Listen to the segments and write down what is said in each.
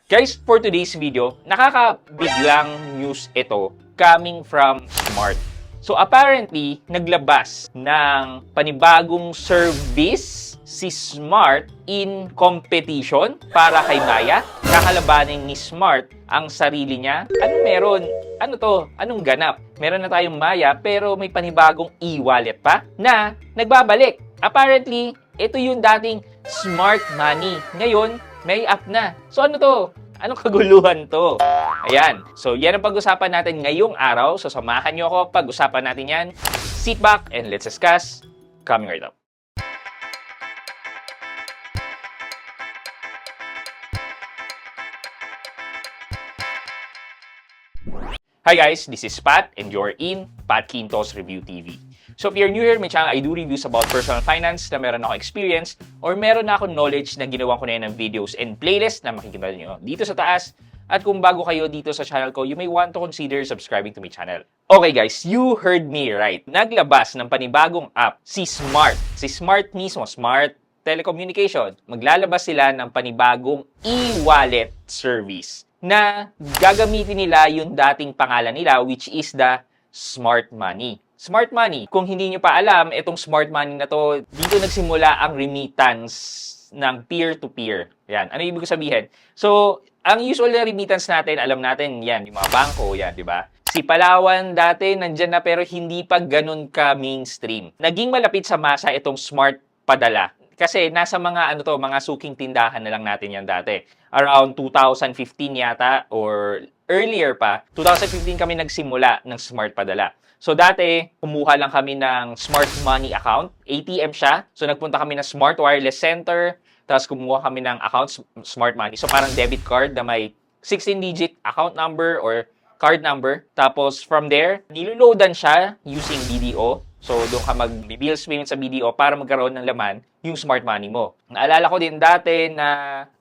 Guys, for today's video, nakakabiglang news ito coming from Smart. So apparently, naglabas ng panibagong service si Smart in competition para kay Maya. Kakalabanin ni Smart ang sarili niya. Ano meron? Ano to? Anong ganap? Meron na tayong Maya pero may panibagong e-wallet pa na nagbabalik. Apparently, ito yung dating Smart Money. Ngayon, may app na. So ano to? Anong kaguluhan to? Ayan. So yan ang pag-usapan natin ngayong araw. So samahan nyo ako pag-usapan natin yan. Sit back and let's discuss. Coming right up. Hi guys, this is Pat and you're in Pat Quintos Review TV. So if you're new here, my channel, I do reviews about personal finance na meron ako experience or meron na ako knowledge na ginawa ko na yan ng videos and playlist na makikita nyo dito sa taas. At kung bago kayo dito sa channel ko, you may want to consider subscribing to my channel. Okay guys, you heard me right. Naglabas ng panibagong app si Smart. Si Smart mismo, Smart Telecommunication. Maglalabas sila ng panibagong e-wallet service na gagamitin nila yung dating pangalan nila which is the Smart Money. Smart Money, kung hindi nyo pa alam, itong Smart Money na to, dito nagsimula ang remittance ng peer-to-peer. Yan, ano ibig sabihin? So, ang usual na remittance natin, alam natin, yan, yung mga bangko, yan, di ba? Si Palawan dati, nandyan na pero hindi pa ganun ka-mainstream. Naging malapit sa masa itong Smart Padala. Kasi nasa mga mga suking tindahan na lang natin yan dati. Around 2015 yata or earlier pa, 2015 kami nagsimula ng Smart Padala. So dati, kumuha lang kami ng Smart Money account. ATM siya. So nagpunta kami ng Smart Wireless Center. Tapos kumuha kami ng account Smart Money. So parang debit card na may 16-digit account number or card number. Tapos from there, niluloadan siya using BDO. So, doon ka mag-bills payment sa BDO para magkaroon ng laman yung Smart Money mo. Naalala ko din dati na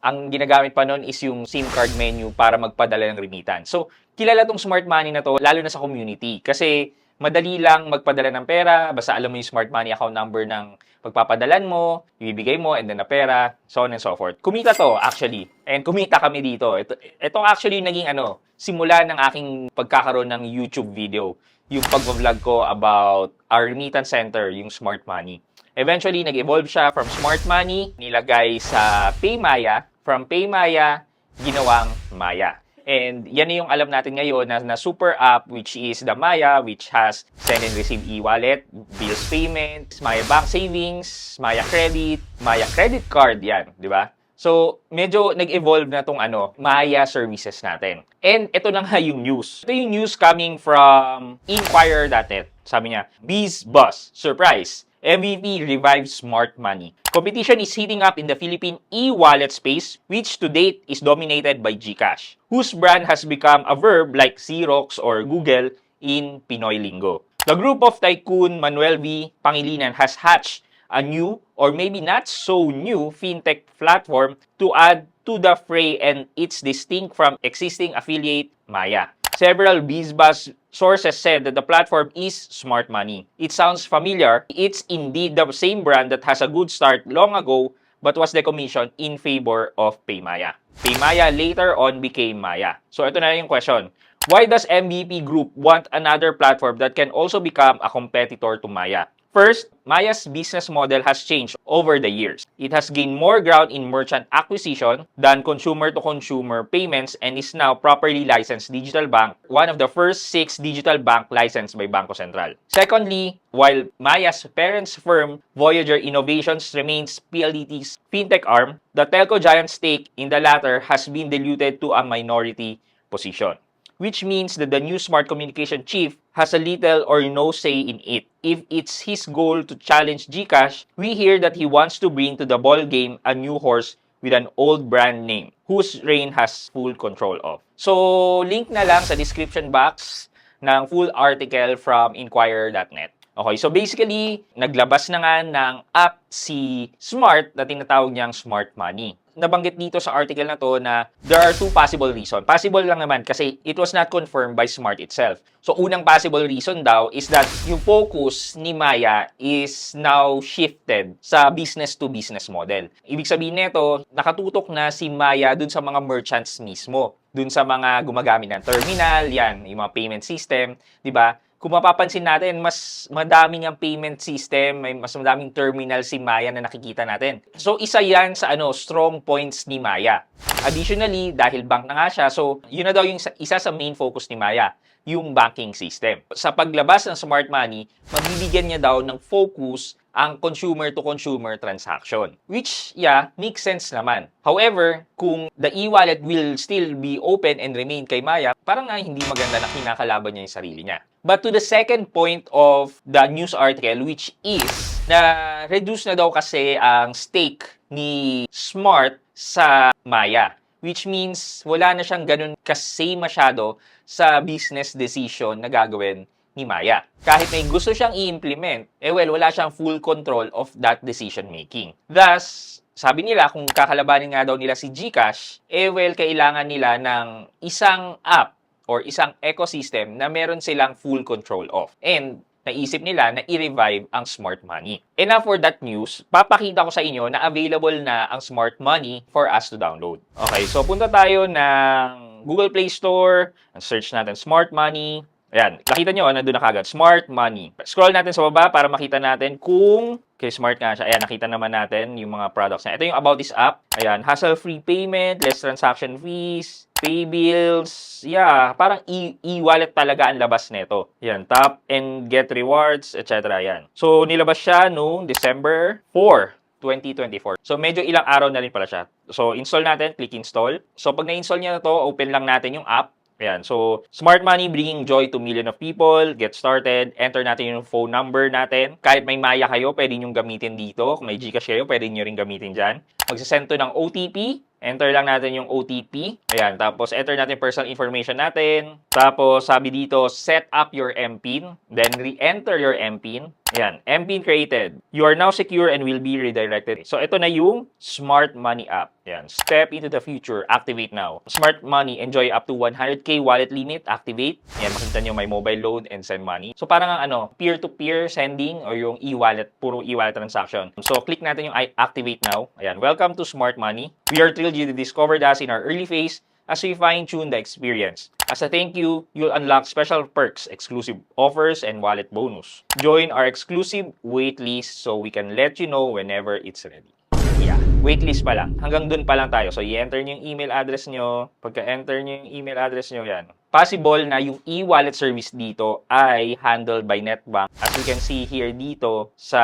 ang ginagamit pa noon is yung SIM card menu para magpadala ng remittance. So, kilala tong Smart Money na to, lalo na sa community. Kasi, madali lang magpadala ng pera, basta alam mo yung Smart Money account number ng pagpapadalan mo, ibibigay mo, and then na pera, so on and so forth. Kumita to, actually. And kumita kami dito. Ito actually naging simula ng aking pagkakaroon ng YouTube video. Yung pag-vlog ko about our remittance center, yung Smart Money. Eventually, nag-evolve siya from Smart Money, nilagay sa PayMaya. From PayMaya, ginawang Maya. And yan yung alam natin ngayon na super app which is the Maya, which has send and receive e-wallet, bills payment, Maya Bank Savings, Maya Credit, Maya Credit Card, yan, di ba? So, medyo nag-evolve na tong Maya services natin. And ito na nga yung news. Ito yung news coming from Inquirer.net. Sabi niya, BizBuzz, surprise, MVP revives Smart Money. Competition is heating up in the Philippine e-wallet space, which to date is dominated by GCash, whose brand has become a verb like Xerox or Google in Pinoy lingo. The group of tycoon Manuel V. Pangilinan has hatched a new or maybe not so new fintech platform to add to the fray, and it's distinct from existing affiliate Maya. Several BizBuzz sources said that the platform is Smart Money. It sounds familiar. It's indeed the same brand that has a good start long ago but was decommissioned in favor of PayMaya. PayMaya later on became Maya. So ito na yung question. Why does MVP Group want another platform that can also become a competitor to Maya? First, Maya's business model has changed over the years. It has gained more ground in merchant acquisition than consumer-to-consumer payments and is now properly licensed digital bank, one of the first 6 digital bank licensed by Bangko Sentral. Secondly, while Maya's parent firm, Voyager Innovations, remains PLDT's fintech arm, the telco giant's stake in the latter has been diluted to a minority position, which means that the new Smart Communication chief has a little or no say in it. If it's his goal to challenge GCash, we hear that he wants to bring to the ball game a new horse with an old brand name, whose reign has full control of. So, link na lang sa description box ng full article from Inquirer.net. Okay, so basically, naglabas na nga ng app si Smart na tinatawag niyang Smart Money. nabanggit dito sa article na to na there are two possible reasons. Possible lang naman kasi it was not confirmed by Smart itself. So, unang possible reason daw is that yung focus ni Maya is now shifted sa business-to-business model. Ibig sabihin nito, nakatutok na si Maya dun sa mga merchants mismo. Dun sa mga gumagamit ng terminal, yan, yung mga payment system, di ba? Kung mapapansin natin, mas madaming ang payment system, may mas madaming terminal si Maya na nakikita natin. So, isa yan sa strong points ni Maya. Additionally, dahil bank na nga siya, so yun na daw yung isa sa main focus ni Maya, yung banking system. Sa paglabas ng smart money, mabibigyan niya daw ng focus ang consumer-to-consumer transaction. Which, yeah, makes sense naman. However, kung the e-wallet will still be open and remain kay Maya, parang nga hindi maganda na kinakalaban niya yung sarili niya. But to the second point of the news article, which is na reduce na daw kasi ang stake ni Smart sa Maya. Which means wala na siyang ganun kasi masyado sa business decision na gagawin ni Maya. Kahit may gusto siyang i-implement, wala siyang full control of that decision making. Thus, sabi nila kung kakalabanin nga daw nila si GCash, kailangan nila ng isang app or isang ecosystem na meron silang full control of. And naisip nila na i-revive ang smart money. And now for that news, papakita ko sa inyo na available na ang smart money for us to download. Okay, so punta tayo ng Google Play Store, search natin smart money. Ayan, nakita nyo, nandun na kagad, smart money. Scroll natin sa baba para makita natin kung smart nga siya. Ayan, nakita naman natin yung mga products niya. Ito yung about this app. Ayan, hassle-free payment, less transaction fees, pay bills. Yeah, parang e-wallet talaga ang labas nito. Ayan, tap and get rewards, etc. Ayan. So, nilabas siya noong December 4, 2024. So, medyo ilang araw na rin pala siya. So, install natin, click install. So, pag na-install niya na to, open lang natin yung app. Ayan, so smart money bringing joy to million of people. Get started. Enter natin yung phone number natin. Kahit may Maya kayo, pwede nyo gamitin dito. Kung may GCash kayo, pwede nyo rin gamitin dyan. Magsasend to ng OTP. Enter lang natin yung OTP. Ayan, tapos enter natin personal information natin. Tapos sabi dito, set up your MPIN. Then re-enter your MPIN. Ayan, MPIN created. You are now secure and will be redirected. So ito na yung Smart Money app. Ayan, step into the future. Activate now. Smart Money, enjoy up to 100k wallet limit. Activate. Ayan, makita nyo may mobile load and send money. So parang ang peer-to-peer sending or yung e-wallet, puro e-wallet transaction. So click natin yung activate now. Ayan, welcome to Smart Money. We are thrilled you discovered us in our early phase as we fine-tune the experience. As a thank you, you'll unlock special perks, exclusive offers, and wallet bonus. Join our exclusive waitlist so we can let you know whenever it's ready. Yeah, waitlist pa lang. Hanggang dun pa lang tayo. So, i-enter nyo yung email address nyo. Pagka-enter nyo yung email address nyo, yan. Possible na yung e-wallet service dito ay handled by NetBank. As you can see here dito sa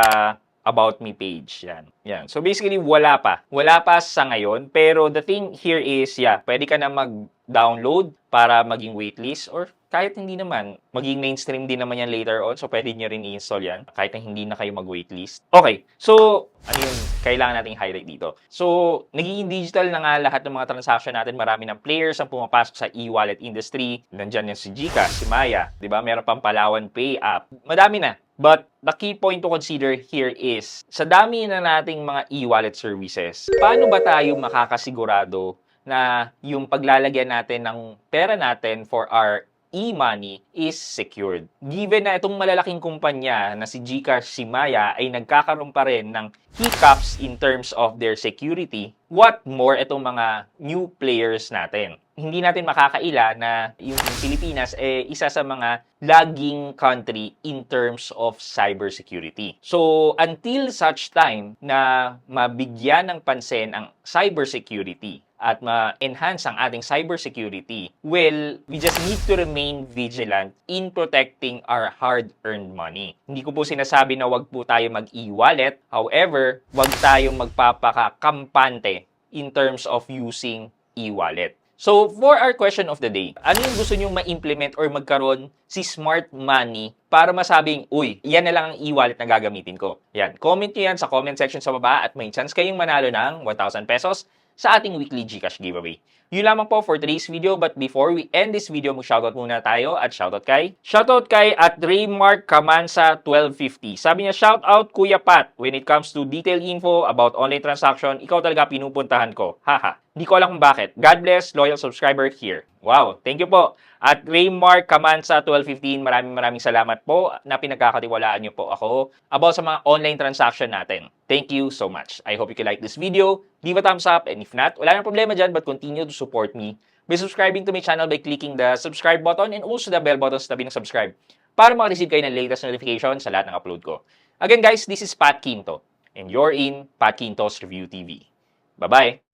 About Me page. Yan. Yan. So basically, wala pa. Wala pa sa ngayon. Pero the thing here is, pwede ka na mag-download para maging waitlist or kahit hindi naman, maging mainstream din naman yan later on. So pwede nyo rin i-install yan kahit na hindi na kayo mag-waitlist. Okay. So, ano yung kailangan nating highlight dito? So, nagiging digital na nga lahat ng mga transaction natin. Marami ng players ang pumapasok sa e-wallet industry. Nandyan yan si GCash, si Maya. Diba? Meron pang Palawan Pay app. Madami na. But the key point to consider here is, sa dami na nating mga e-wallet services, paano ba tayo makakasigurado na yung paglalagyan natin ng pera natin for our e-money is secured? Given na itong malalaking kumpanya na si GCash, si Maya ay nagkakaroon pa rin ng hiccups in terms of their security, what more itong mga new players natin? Hindi natin makakaila na yung Pilipinas isa sa mga lagging country in terms of cybersecurity. So, until such time na mabigyan ng pansin ang cybersecurity at ma-enhance ang ating cybersecurity, we just need to remain vigilant in protecting our hard-earned money. Hindi ko po sinasabi na wag po tayo mag-e-wallet. However, wag tayong magpapakakampante in terms of using e-wallet. So, for our question of the day, ano yung gusto nyong ma-implement or magkaroon si Smart Money para masabing, uy, yan na lang ang e-wallet na gagamitin ko? Yan, comment nyo yan sa comment section sa baba at may chance kayong manalo ng 1,000 pesos sa ating weekly GCash giveaway. Yun lamang po for today's video, but before we end this video, mag-shoutout muna tayo at shoutout kay at Raymark Kamansa 1250. Sabi niya, shoutout Kuya Pat, when it comes to detailed info about online transaction, ikaw talaga pinupuntahan ko. Haha. Hindi ko alam kung bakit. God bless, loyal subscriber here. Wow, thank you po. At Raymark Kamansa 1215, maraming salamat po na pinagkakatiwalaan niyo po ako about sa mga online transaction natin. Thank you so much. I hope you can like this video, give a thumbs up, and if not, wala nang problema dyan, but continue to support me by subscribing to my channel by clicking the subscribe button and also the bell button sa tabi ng subscribe para makareceive kayo ng latest notification sa lahat ng upload ko. Again guys, this is Pat Quinto, and you're in Pat Quinto's Review TV. Bye-bye!